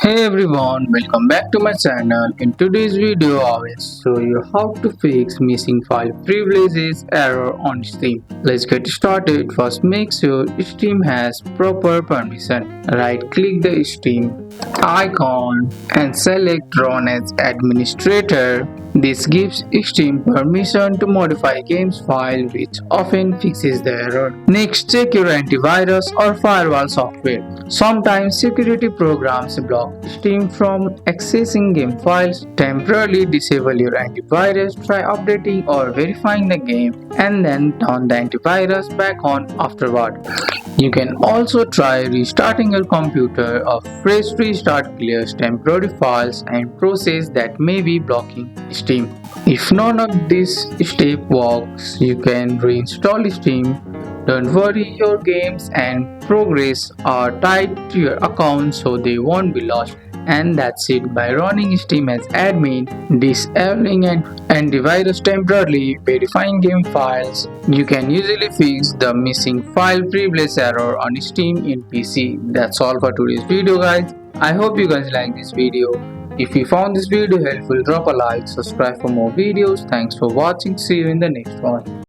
Hey everyone, welcome back to my channel. In today's video, I will show you how to fix missing file privileges error on Steam. Let's get started. First, make sure Steam has proper permission. Right click the Steam icon and select Run as administrator. This gives Steam permission to modify game's file, which often fixes the error. Next, check your antivirus or firewall software. Sometimes security programs block Steam from accessing game files. Temporarily disable your antivirus, try updating or verifying the game, and then turn the antivirus back on afterward. You can also try restarting your computer. A fresh restart clears temporary files and processes that may be blocking Steam. If none of this step works, you can reinstall Steam. Don't worry, your games and progress are tied to your account so they won't be lost. And that's it. By running Steam as admin, disabling an antivirus temporarily, verifying game files, you can usually fix the missing file privilege error on Steam in PC. That's all for today's video, guys. I hope you guys like this video. If you found this video helpful, drop a like, subscribe for more videos. Thanks for watching. See you in the next one.